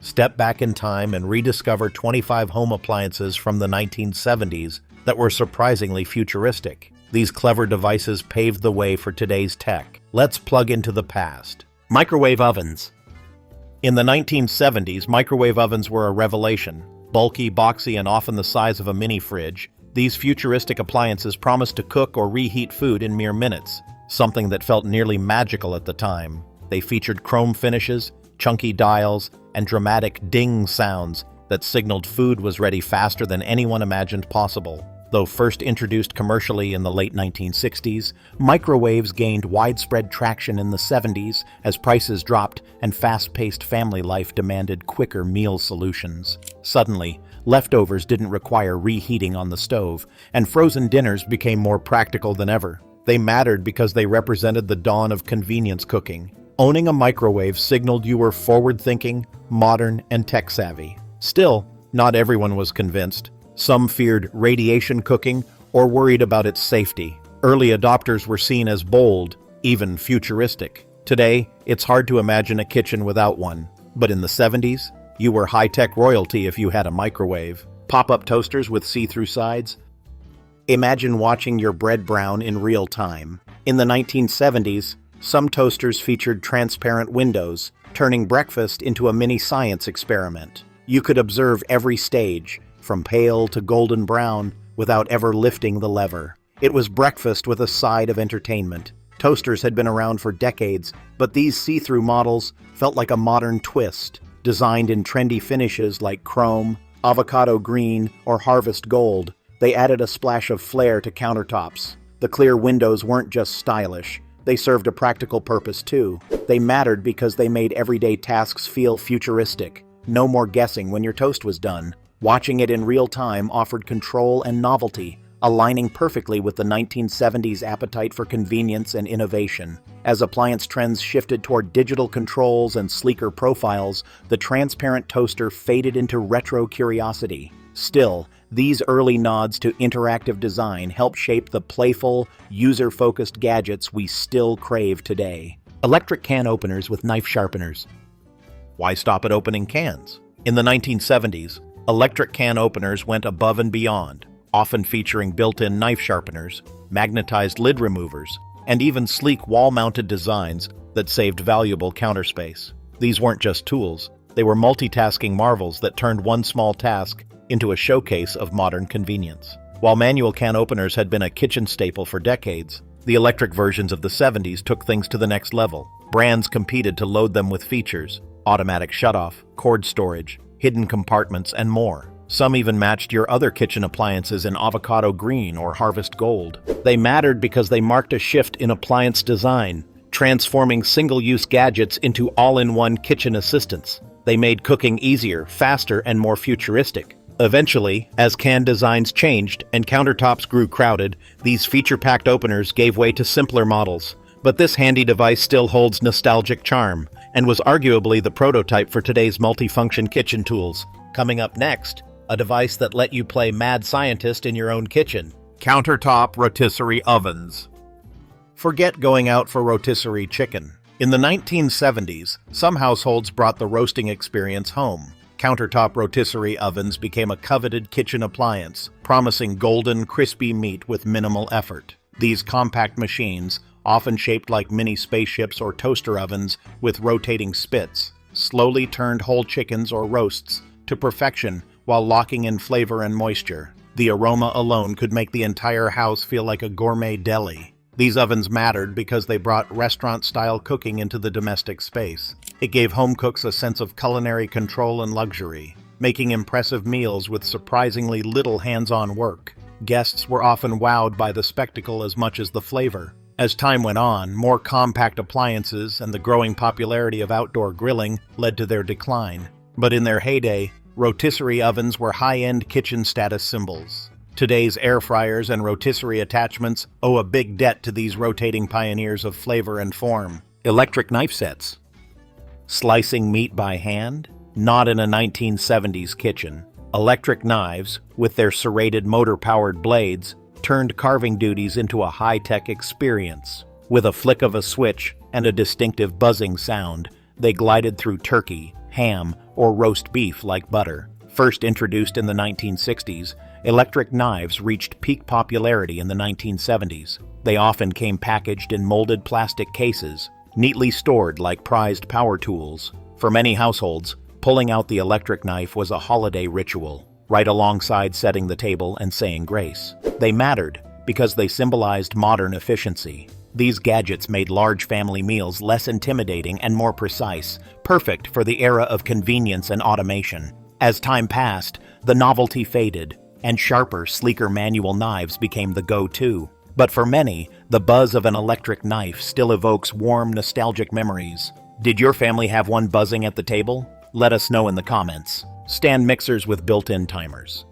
Step back in time and rediscover 25 home appliances from the 1970s that were surprisingly futuristic. These clever devices paved the way for today's tech. Let's plug into the past. Microwave ovens. In the 1970s, microwave ovens were a revelation. Bulky, boxy, and often the size of a mini fridge, these futuristic appliances promised to cook or reheat food in mere minutes, something that felt nearly magical at the time. They featured chrome finishes, chunky dials, and dramatic ding sounds that signaled food was ready faster than anyone imagined possible. Though first introduced commercially in the late 1960s, microwaves gained widespread traction in the 70s as prices dropped and fast-paced family life demanded quicker meal solutions. Suddenly, leftovers didn't require reheating on the stove, and frozen dinners became more practical than ever. They mattered because they represented the dawn of convenience cooking. Owning a microwave signaled you were forward-thinking, modern, and tech-savvy. Still, not everyone was convinced. Some feared radiation cooking or worried about its safety. Early adopters were seen as bold, even futuristic. Today, it's hard to imagine a kitchen without one. But in the 70s, you were high-tech royalty if you had a microwave. Pop-up toasters with see-through sides. Imagine watching your bread brown in real time. In the 1970s, some toasters featured transparent windows, turning breakfast into a mini science experiment. You could observe every stage, from pale to golden brown, without ever lifting the lever. It was breakfast with a side of entertainment. Toasters had been around for decades, but these see-through models felt like a modern twist, designed in trendy finishes like chrome, avocado green, or harvest gold. They added a splash of flair to countertops. The clear windows weren't just stylish, they served a practical purpose too. They mattered because they made everyday tasks feel futuristic. No more guessing when your toast was done. Watching it in real time offered control and novelty, aligning perfectly with the 1970s appetite for convenience and innovation. As appliance trends shifted toward digital controls and sleeker profiles, the transparent toaster faded into retro curiosity. Still, these early nods to interactive design helped shape the playful, user-focused gadgets we still crave today. Electric can openers with knife sharpeners. Why stop at opening cans? In the 1970s, electric can openers went above and beyond, often featuring built-in knife sharpeners, magnetized lid removers, and even sleek wall-mounted designs that saved valuable counter space. These weren't just tools, they were multitasking marvels that turned one small task into a showcase of modern convenience. While manual can openers had been a kitchen staple for decades, the electric versions of the 70s took things to the next level. Brands competed to load them with features, automatic shutoff, cord storage, hidden compartments, and more. Some even matched your other kitchen appliances in avocado green or harvest gold. They mattered because they marked a shift in appliance design, transforming single-use gadgets into all-in-one kitchen assistants. They made cooking easier, faster, and more futuristic. Eventually, as can designs changed and countertops grew crowded, these feature-packed openers gave way to simpler models. But this handy device still holds nostalgic charm, and was arguably the prototype for today's multifunction kitchen tools. Coming up next, a device that let you play mad scientist in your own kitchen. Countertop rotisserie ovens. Forget going out for rotisserie chicken. In the 1970s, some households brought the roasting experience home. Countertop rotisserie ovens became a coveted kitchen appliance, promising golden, crispy meat with minimal effort. These compact machines, often shaped like mini spaceships or toaster ovens with rotating spits, slowly turned whole chickens or roasts to perfection while locking in flavor and moisture. The aroma alone could make the entire house feel like a gourmet deli. These ovens mattered because they brought restaurant-style cooking into the domestic space. It gave home cooks a sense of culinary control and luxury, making impressive meals with surprisingly little hands-on work. Guests were often wowed by the spectacle as much as the flavor. As time went on, more compact appliances and the growing popularity of outdoor grilling led to their decline. But in their heyday, rotisserie ovens were high-end kitchen status symbols. Today's air fryers and rotisserie attachments owe a big debt to these rotating pioneers of flavor and form. Electric knife sets. Slicing meat by hand? Not in a 1970s kitchen. Electric knives, with their serrated motor-powered blades, turned carving duties into a high-tech experience. With a flick of a switch and a distinctive buzzing sound, they glided through turkey, ham, or roast beef like butter. First introduced in the 1960s, electric knives reached peak popularity in the 1970s. They often came packaged in molded plastic cases, neatly stored like prized power tools. For many households, pulling out the electric knife was a holiday ritual, right alongside setting the table and saying grace. They mattered because they symbolized modern efficiency. These gadgets made large family meals less intimidating and more precise, perfect for the era of convenience and automation. As time passed, the novelty faded, and sharper, sleeker manual knives became the go-to. But for many, the buzz of an electric knife still evokes warm, nostalgic memories. Did your family have one buzzing at the table? Let us know in the comments. Stand mixers with built-in timers.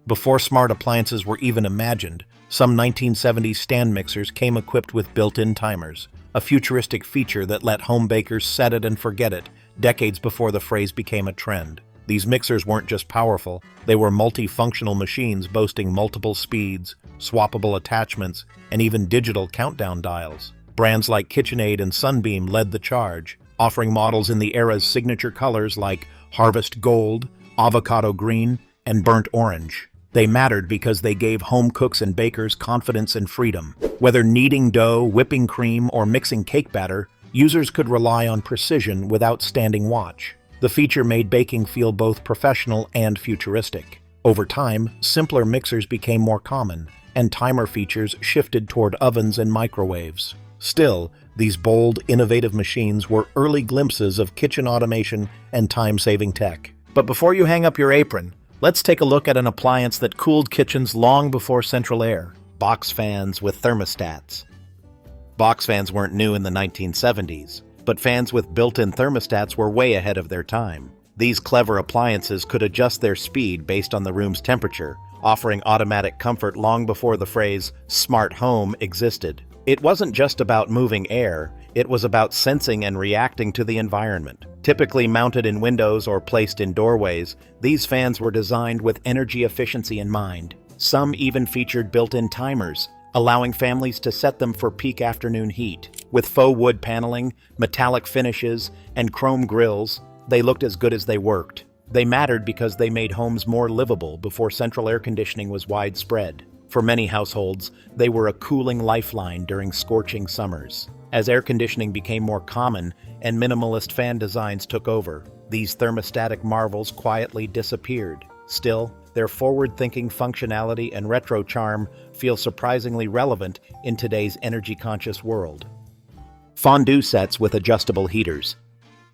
Before smart appliances were even imagined, some 1970s stand mixers came equipped with built-in timers, a futuristic feature that let home bakers set it and forget it, decades before the phrase became a trend. These mixers weren't just powerful, they were multifunctional machines boasting multiple speeds, swappable attachments, and even digital countdown dials. Brands like KitchenAid and Sunbeam led the charge, offering models in the era's signature colors like Harvest Gold, Avocado Green, and Burnt Orange. They mattered because they gave home cooks and bakers confidence and freedom. Whether kneading dough, whipping cream, or mixing cake batter, users could rely on precision without standing watch. The feature made baking feel both professional and futuristic. Over time, simpler mixers became more common, and timer features shifted toward ovens and microwaves. Still, these bold, innovative machines were early glimpses of kitchen automation and time-saving tech. But before you hang up your apron, let's take a look at an appliance that cooled kitchens long before central air: box fans with thermostats. Box fans weren't new in the 1970s. But fans with built-in thermostats were way ahead of their time. These clever appliances could adjust their speed based on the room's temperature, offering automatic comfort long before the phrase "smart home" existed. It wasn't just about moving air, it was about sensing and reacting to the environment. Typically mounted in windows or placed in doorways, these fans were designed with energy efficiency in mind. Some even featured built-in timers, allowing families to set them for peak afternoon heat. With faux wood paneling, metallic finishes, and chrome grills, they looked as good as they worked. They mattered because they made homes more livable before central air conditioning was widespread. For many households, they were a cooling lifeline during scorching summers. As air conditioning became more common and minimalist fan designs took over, these thermostatic marvels quietly disappeared. Still, their forward-thinking functionality and retro charm feel surprisingly relevant in today's energy-conscious world. Fondue sets with adjustable heaters.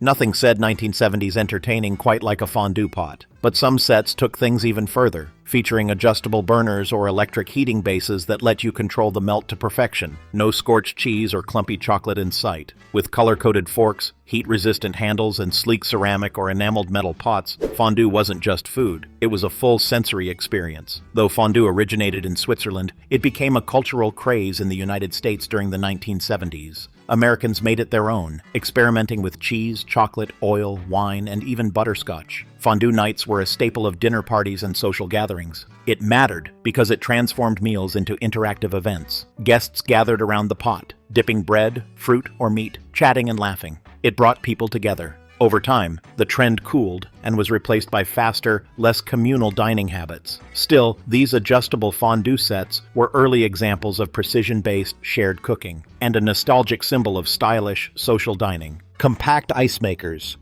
Nothing said 1970s entertaining quite like a fondue pot, but some sets took things even further, featuring adjustable burners or electric heating bases that let you control the melt to perfection. No scorched cheese or clumpy chocolate in sight. With color-coded forks, heat-resistant handles, and sleek ceramic or enameled metal pots, fondue wasn't just food, it was a full sensory experience. Though fondue originated in Switzerland, it became a cultural craze in the United States during the 1970s. Americans made it their own, experimenting with cheese, chocolate, oil, wine, and even butterscotch. Fondue nights were a staple of dinner parties and social gatherings. It mattered because it transformed meals into interactive events. Guests gathered around the pot, dipping bread, fruit, or meat, chatting and laughing. It brought people together. Over time, the trend cooled and was replaced by faster, less communal dining habits. Still, these adjustable fondue sets were early examples of precision-based shared cooking and a nostalgic symbol of stylish, social dining. Compact ice makers.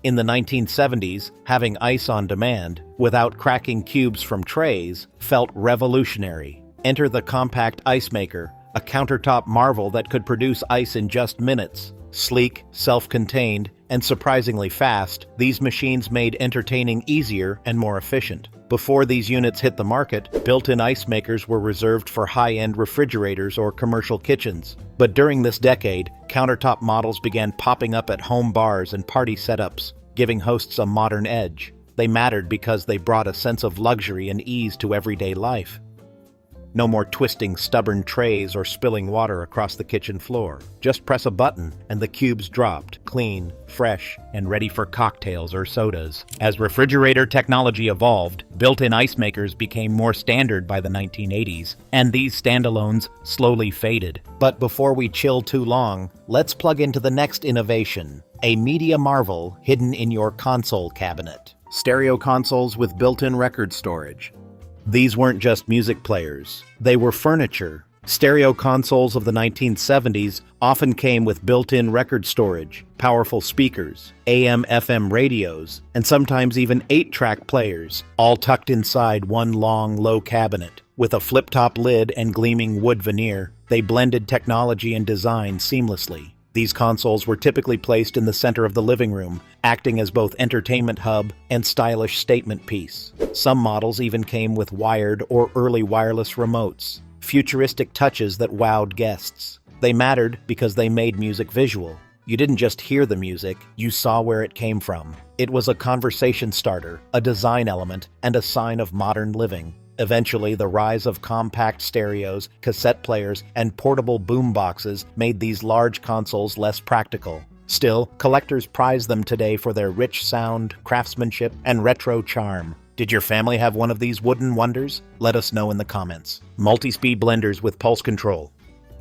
In the 1970s, having ice on demand, without cracking cubes from trays, felt revolutionary. Enter the compact ice maker, a countertop marvel that could produce ice in just minutes. Sleek, self-contained, and surprisingly fast, these machines made entertaining easier and more efficient. Before these units hit the market, built-in ice makers were reserved for high-end refrigerators or commercial kitchens. But during this decade, countertop models began popping up at home bars and party setups, giving hosts a modern edge. They mattered because they brought a sense of luxury and ease to everyday life. No more twisting stubborn trays or spilling water across the kitchen floor. Just press a button and the cubes dropped, clean, fresh, and ready for cocktails or sodas. As refrigerator technology evolved, built-in ice makers became more standard by the 1980s, and these standalones slowly faded. But before we chill too long, let's plug into the next innovation: A media marvel hidden in your console cabinet. Stereo consoles with built-in record storage. These weren't just music players, they were furniture. Stereo consoles of the 1970s often came with built-in record storage, powerful speakers, AM/FM radios, and sometimes even 8-track players, all tucked inside one long, low cabinet. With a flip-top lid and gleaming wood veneer, they blended technology and design seamlessly. These consoles were typically placed in the center of the living room, acting as both entertainment hub and stylish statement piece. Some models even came with wired or early wireless remotes, futuristic touches that wowed guests. They mattered because they made music visual. You didn't just hear the music, you saw where it came from. It was a conversation starter, a design element, and a sign of modern living. Eventually, the rise of compact stereos, cassette players, and portable boomboxes made these large consoles less practical. Still, collectors prize them today for their rich sound, craftsmanship, and retro charm. Did your family have one of these wooden wonders? Let us know in the comments. MultiSpeed blenders with pulse control.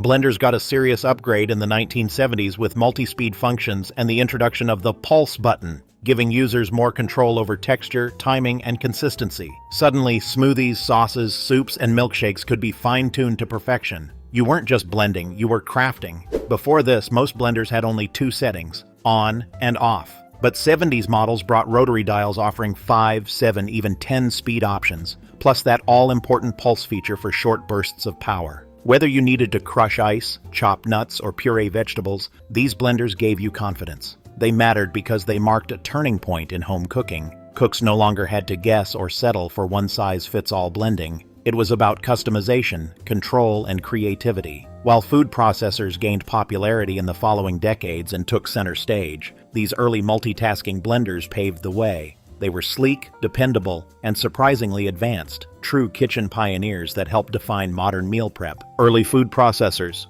Blenders got a serious upgrade in the 1970s with multi-speed functions and the introduction of the pulse button, giving users more control over texture, timing, and consistency. Suddenly, smoothies, sauces, soups, and milkshakes could be fine-tuned to perfection. You weren't just blending, you were crafting. Before this, most blenders had only 2 settings, on and off. But 70s models brought rotary dials offering 5, 7, even 10 speed options, plus that all-important pulse feature for short bursts of power. Whether you needed to crush ice, chop nuts, or puree vegetables, these blenders gave you confidence. They mattered because they marked a turning point in home cooking. Cooks no longer had to guess or settle for one-size-fits-all blending. It was about customization, control, and creativity. While food processors gained popularity in the following decades and took center stage, these early multitasking blenders paved the way. They were sleek, dependable, and surprisingly advanced, true kitchen pioneers that helped define modern meal prep. Early food processors.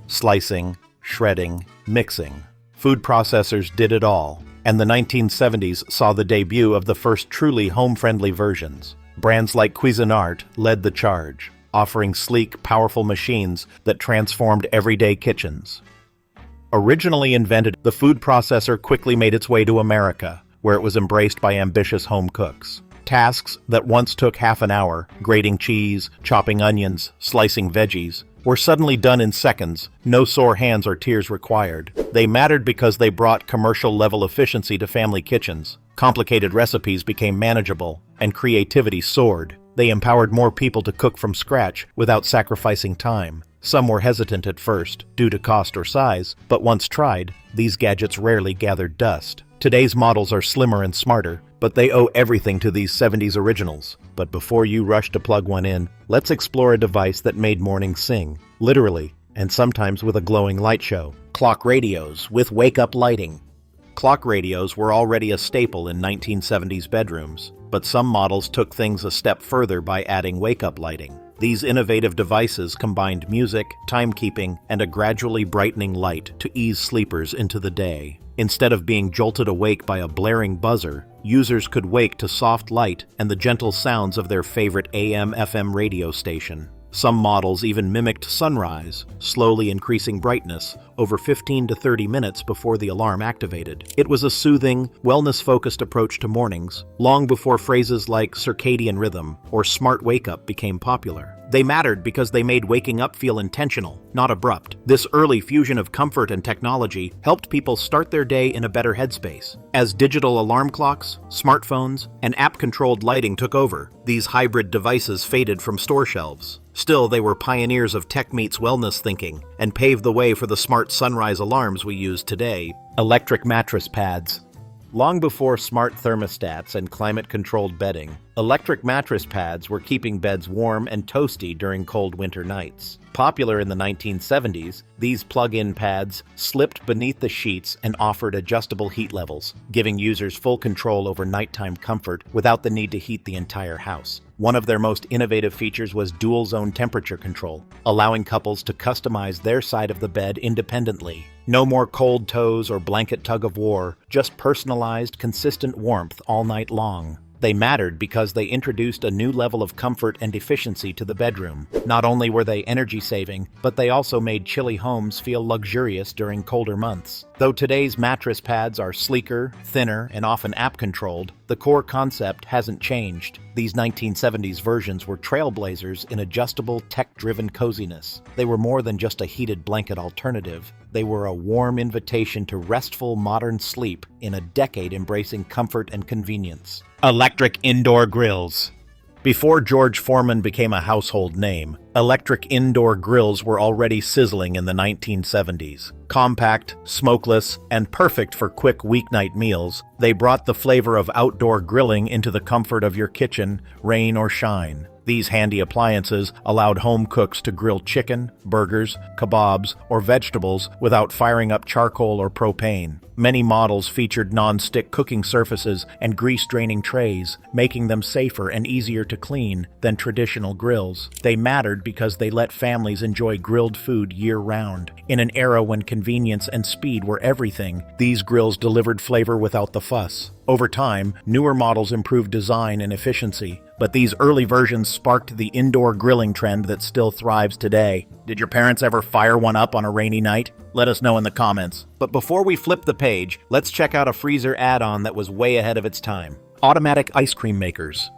Slicing, shredding, mixing. Food processors did it all, and the 1970s saw the debut of the first truly home-friendly versions. Brands like Cuisinart led the charge, offering sleek, powerful machines that transformed everyday kitchens. Originally invented, the food processor quickly made its way to America, where it was embraced by ambitious home cooks. Tasks that once took half an hour, grating cheese, chopping onions, slicing veggies, were suddenly done in seconds, no sore hands or tears required. They mattered because they brought commercial-level efficiency to family kitchens. Complicated recipes became manageable, and creativity soared. They empowered more people to cook from scratch without sacrificing time. Some were hesitant at first, due to cost or size, but once tried, these gadgets rarely gathered dust. Today's models are slimmer and smarter, but they owe everything to these 70s originals. But before you rush to plug one in, let's explore a device that made mornings sing, literally, and sometimes with a glowing light show. Clock radios with wake-up lighting. Clock radios were already a staple in 1970s bedrooms, but some models took things a step further by adding wake-up lighting. These innovative devices combined music, timekeeping, and a gradually brightening light to ease sleepers into the day. Instead of being jolted awake by a blaring buzzer, users could wake to soft light and the gentle sounds of their favorite AM/FM radio station. Some models even mimicked sunrise, slowly increasing brightness over 15 to 30 minutes before the alarm activated. It was a soothing, wellness-focused approach to mornings, long before phrases like circadian rhythm or smart wake-up became popular. They mattered because they made waking up feel intentional, not abrupt. This early fusion of comfort and technology helped people start their day in a better headspace. As digital alarm clocks, smartphones, and app-controlled lighting took over, these hybrid devices faded from store shelves. Still, they were pioneers of tech meets wellness thinking and paved the way for the smart sunrise alarms we use today. Electric mattress pads. Long before smart thermostats and climate-controlled bedding, electric mattress pads were keeping beds warm and toasty during cold winter nights. Popular in the 1970s, these plug-in pads slipped beneath the sheets and offered adjustable heat levels, giving users full control over nighttime comfort without the need to heat the entire house. One of their most innovative features was dual-zone temperature control, allowing couples to customize their side of the bed independently. No more cold toes or blanket tug-of-war, just personalized, consistent warmth all night long. They mattered because they introduced a new level of comfort and efficiency to the bedroom. Not only were they energy-saving, but they also made chilly homes feel luxurious during colder months. Though today's mattress pads are sleeker, thinner, and often app-controlled, the core concept hasn't changed. These 1970s versions were trailblazers in adjustable, tech-driven coziness. They were more than just a heated blanket alternative. They were a warm invitation to restful, modern sleep in a decade embracing comfort and convenience. Electric indoor grills. Before George Foreman became a household name, electric indoor grills were already sizzling in the 1970s. Compact, smokeless, and perfect for quick weeknight meals, they brought the flavor of outdoor grilling into the comfort of your kitchen, rain or shine. These handy appliances allowed home cooks to grill chicken, burgers, kebabs, or vegetables without firing up charcoal or propane. Many models featured non-stick cooking surfaces and grease-draining trays, making them safer and easier to clean than traditional grills. They mattered because they let families enjoy grilled food year-round. In an era when convenience and speed were everything, these grills delivered flavor without the fuss. Over time, newer models improved design and efficiency, but these early versions sparked the indoor grilling trend that still thrives today. Did your parents ever fire one up on a rainy night? Let us know in the comments. But before we flip the page, let's check out a freezer add-on that was way ahead of its time. Automatic ice cream makers.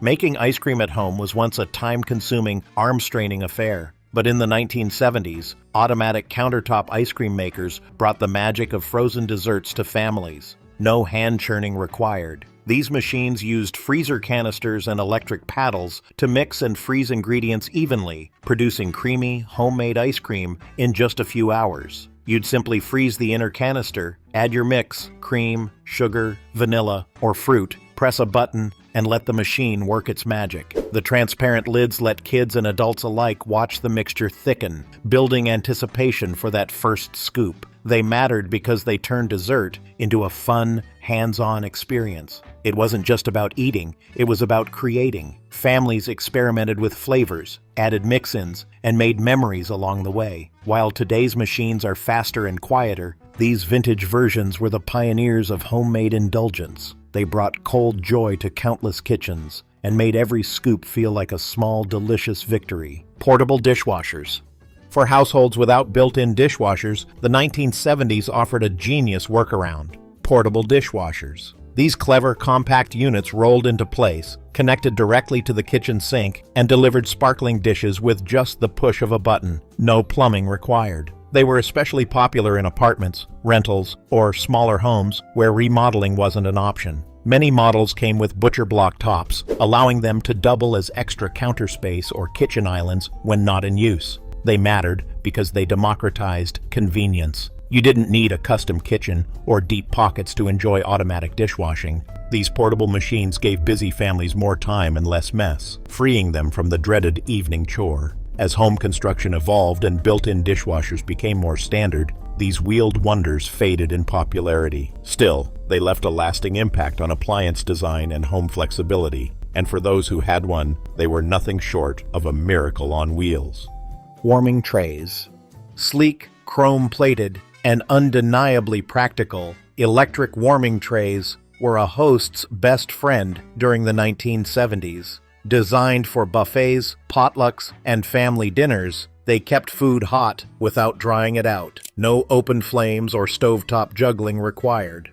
Making ice cream at home was once a time-consuming, arm-straining affair. But in the 1970s, automatic countertop ice cream makers brought the magic of frozen desserts to families. No hand churning required. These machines used freezer canisters and electric paddles to mix and freeze ingredients evenly, producing creamy, homemade ice cream in just a few hours. You'd simply freeze the inner canister, add your mix, cream, sugar, vanilla, or fruit, press a button, and let the machine work its magic. The transparent lids let kids and adults alike watch the mixture thicken, building anticipation for that first scoop. They mattered because they turned dessert into a fun, hands-on experience. It wasn't just about eating, it was about creating. Families experimented with flavors, added mix-ins, and made memories along the way. While today's machines are faster and quieter, these vintage versions were the pioneers of homemade indulgence. They brought cold joy to countless kitchens and made every scoop feel like a small, delicious victory. Portable dishwashers. For households without built-in dishwashers, the 1970s offered a genius workaround: portable dishwashers. These clever, compact units rolled into place, connected directly to the kitchen sink, and delivered sparkling dishes with just the push of a button. No plumbing required. They were especially popular in apartments, rentals, or smaller homes where remodeling wasn't an option. Many models came with butcher block tops, allowing them to double as extra counter space or kitchen islands when not in use. They mattered because they democratized convenience. You didn't need a custom kitchen or deep pockets to enjoy automatic dishwashing. These portable machines gave busy families more time and less mess, freeing them from the dreaded evening chore. As home construction evolved and built-in dishwashers became more standard, these wheeled wonders faded in popularity. Still, they left a lasting impact on appliance design and home flexibility, and for those who had one, they were nothing short of a miracle on wheels. Warming trays. Sleek, chrome-plated, and undeniably practical, electric warming trays were a host's best friend during the 1970s. Designed for buffets, potlucks, and family dinners, they kept food hot without drying it out. No open flames or stovetop juggling required.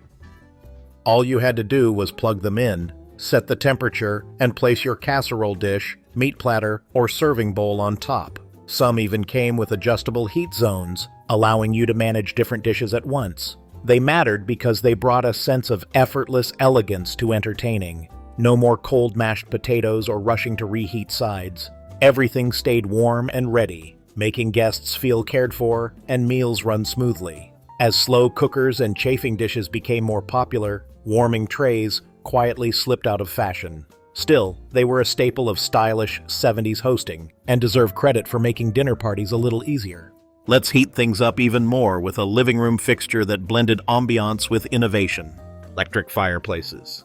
All you had to do was plug them in, set the temperature, and place your casserole dish, meat platter, or serving bowl on top. Some even came with adjustable heat zones, allowing you to manage different dishes at once. They mattered because they brought a sense of effortless elegance to entertaining. No more cold mashed potatoes or rushing to reheat sides. Everything stayed warm and ready, making guests feel cared for and meals run smoothly. As slow cookers and chafing dishes became more popular, warming trays quietly slipped out of fashion. Still, they were a staple of stylish 70s hosting and deserve credit for making dinner parties a little easier. Let's heat things up even more with a living room fixture that blended ambiance with innovation: electric fireplaces.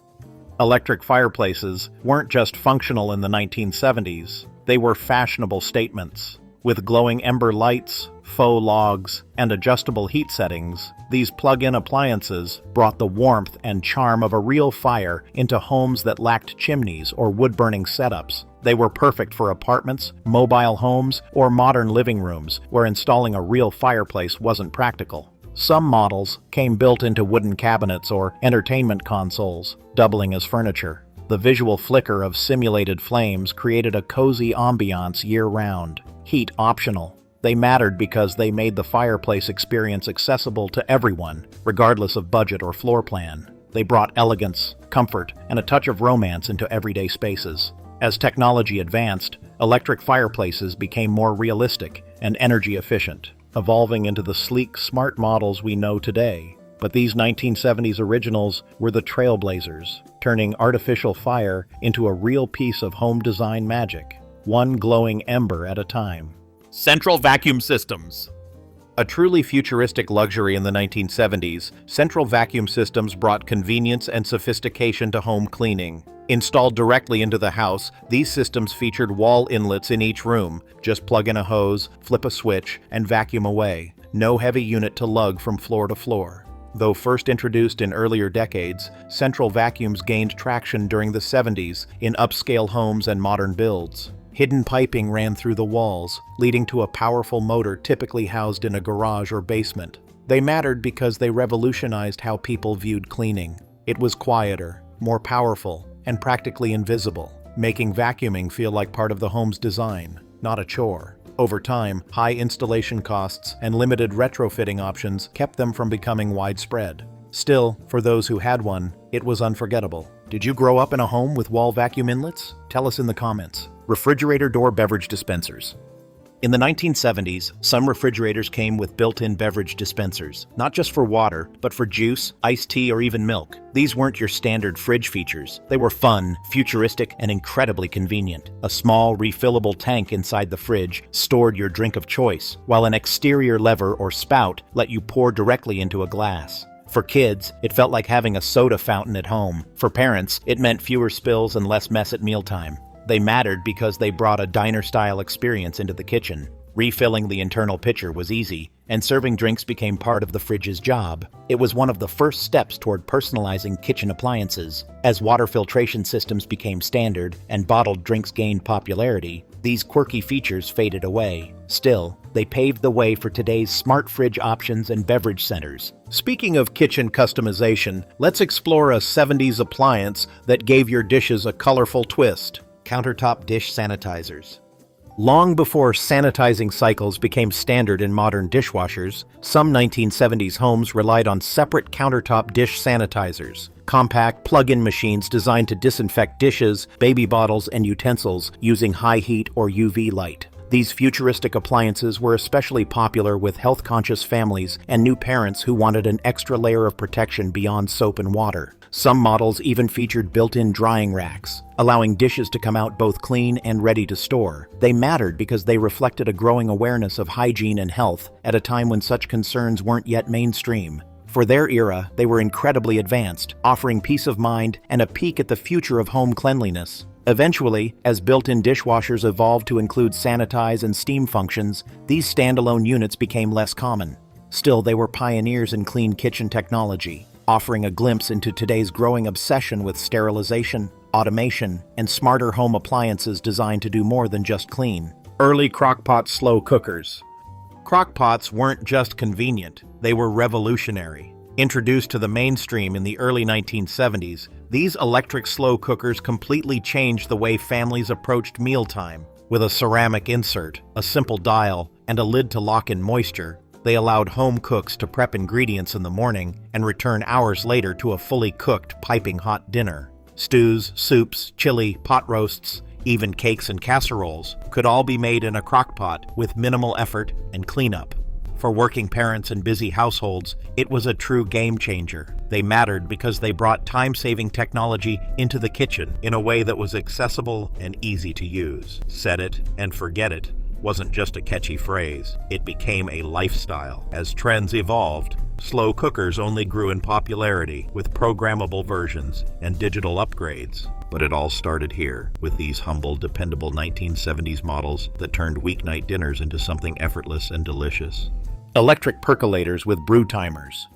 Electric fireplaces weren't just functional in the 1970s, they were fashionable statements. With glowing ember lights, faux logs, and adjustable heat settings, these plug-in appliances brought the warmth and charm of a real fire into homes that lacked chimneys or wood-burning setups. They were perfect for apartments, mobile homes, or modern living rooms where installing a real fireplace wasn't practical. Some models came built into wooden cabinets or entertainment consoles, doubling as furniture. The visual flicker of simulated flames created a cozy ambiance year-round. Heat optional. They mattered because they made the fireplace experience accessible to everyone, regardless of budget or floor plan. They brought elegance, comfort, and a touch of romance into everyday spaces. As technology advanced, electric fireplaces became more realistic and energy efficient, evolving into the sleek, smart models we know today. But these 1970s originals were the trailblazers, turning artificial fire into a real piece of home design magic, one glowing ember at a time. Central vacuum systems. A truly futuristic luxury in the 1970s, central vacuum systems brought convenience and sophistication to home cleaning. Installed directly into the house, these systems featured wall inlets in each room. Just plug in a hose, flip a switch, and vacuum away. No heavy unit to lug from floor to floor. Though first introduced in earlier decades, central vacuums gained traction during the 70s in upscale homes and modern builds. Hidden piping ran through the walls, leading to a powerful motor typically housed in a garage or basement. They mattered because they revolutionized how people viewed cleaning. It was quieter, more powerful, and practically invisible, making vacuuming feel like part of the home's design, not a chore. Over time, high installation costs and limited retrofitting options kept them from becoming widespread. Still, for those who had one, it was unforgettable. Did you grow up in a home with wall vacuum inlets? Tell us in the comments. Refrigerator door beverage dispensers. In the 1970s, some refrigerators came with built-in beverage dispensers, not just for water, but for juice, iced tea, or even milk. These weren't your standard fridge features. They were fun, futuristic, and incredibly convenient. A small, refillable tank inside the fridge stored your drink of choice, while an exterior lever or spout let you pour directly into a glass. For kids, it felt like having a soda fountain at home. For parents, it meant fewer spills and less mess at mealtime. They mattered because they brought a diner-style experience into the kitchen. Refilling the internal pitcher was easy, and serving drinks became part of the fridge's job. It was one of the first steps toward personalizing kitchen appliances. As water filtration systems became standard and bottled drinks gained popularity, these quirky features faded away. Still, they paved the way for today's smart fridge options and beverage centers. Speaking of kitchen customization, let's explore a 70s appliance that gave your dishes a colorful twist. Countertop dish sanitizers. Long before sanitizing cycles became standard in modern dishwashers, some 1970s homes relied on separate countertop dish sanitizers, compact plug-in machines designed to disinfect dishes, baby bottles, and utensils using high heat or UV light. These futuristic appliances were especially popular with health-conscious families and new parents who wanted an extra layer of protection beyond soap and water. Some models even featured built-in drying racks, allowing dishes to come out both clean and ready to store. They mattered because they reflected a growing awareness of hygiene and health at a time when such concerns weren't yet mainstream. For their era, they were incredibly advanced, offering peace of mind and a peek at the future of home cleanliness. Eventually, as built-in dishwashers evolved to include sanitize and steam functions, these standalone units became less common. Still, they were pioneers in clean kitchen technology, offering a glimpse into today's growing obsession with sterilization, automation, and smarter home appliances designed to do more than just clean. Early Crockpot slow cookers. Crockpots weren't just convenient, they were revolutionary. Introduced to the mainstream in the early 1970s, these electric slow cookers completely changed the way families approached mealtime. With a ceramic insert, a simple dial, and a lid to lock in moisture, they allowed home cooks to prep ingredients in the morning and return hours later to a fully cooked, piping hot dinner. Stews, soups, chili, pot roasts, even cakes and casseroles could all be made in a crockpot with minimal effort and cleanup. For working parents and busy households, it was a true game changer. They mattered because they brought time-saving technology into the kitchen in a way that was accessible and easy to use. Set it and forget it wasn't just a catchy phrase. It became a lifestyle. As trends evolved, Slow cookers only grew in popularity with programmable versions and digital upgrades. But it all started here, with these humble, dependable 1970s models that turned weeknight dinners into something effortless and delicious. Electric percolators with brew timers.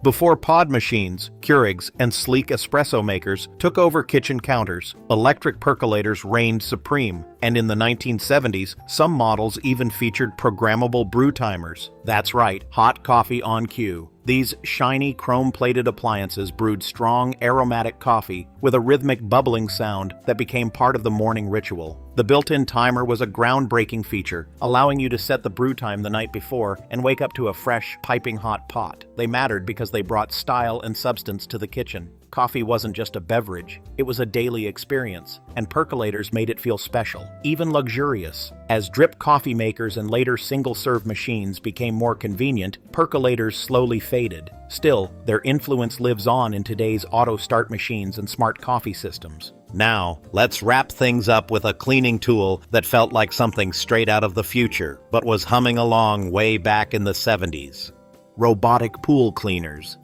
Before pod machines, Keurigs, and sleek espresso makers took over kitchen counters, electric percolators reigned supreme, and in the 1970s, some models even featured programmable brew timers. That's right, hot coffee on cue. These shiny, chrome-plated appliances brewed strong, aromatic coffee with a rhythmic bubbling sound that became part of the morning ritual. The built-in timer was a groundbreaking feature, allowing you to set the brew time the night before and wake up to a fresh, piping hot pot. They mattered because they brought style and substance to the kitchen. Coffee wasn't just a beverage, it was a daily experience, and percolators made it feel special, even luxurious. As drip coffee makers and later single-serve machines became more convenient, percolators slowly faded. Still, their influence lives on in today's auto-start machines and smart coffee systems. Now, let's wrap things up with a cleaning tool that felt like something straight out of the future, but was humming along way back in the 70s. Robotic pool cleaners.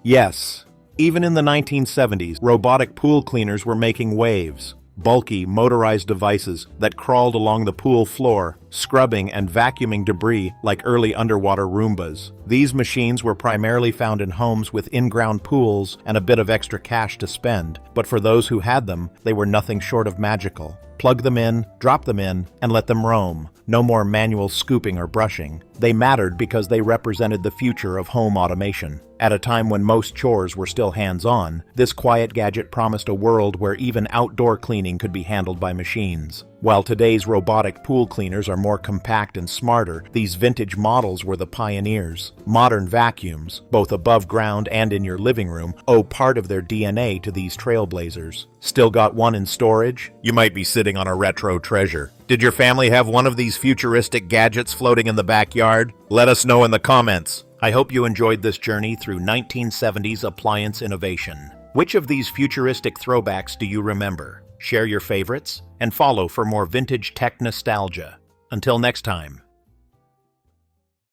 Yes. Even in the 1970s, robotic pool cleaners were making waves. Bulky, motorized devices that crawled along the pool floor, scrubbing and vacuuming debris like early underwater Roombas. These machines were primarily found in homes with in-ground pools and a bit of extra cash to spend, but for those who had them, they were nothing short of magical. Plug them in, drop them in, and let them roam. No more manual scooping or brushing. They mattered because they represented the future of home automation. At a time when most chores were still hands-on, this quiet gadget promised a world where even outdoor cleaning could be handled by machines. While today's robotic pool cleaners are more compact and smarter, these vintage models were the pioneers. Modern vacuums, both above ground and in your living room, owe part of their DNA to these trailblazers. Still got one in storage? You might be sitting on a retro treasure. Did your family have one of these futuristic gadgets floating in the backyard? Let us know in the comments. I hope you enjoyed this journey through 1970s appliance innovation. Which of these futuristic throwbacks do you remember? Share your favorites and follow for more vintage tech nostalgia. Until next time.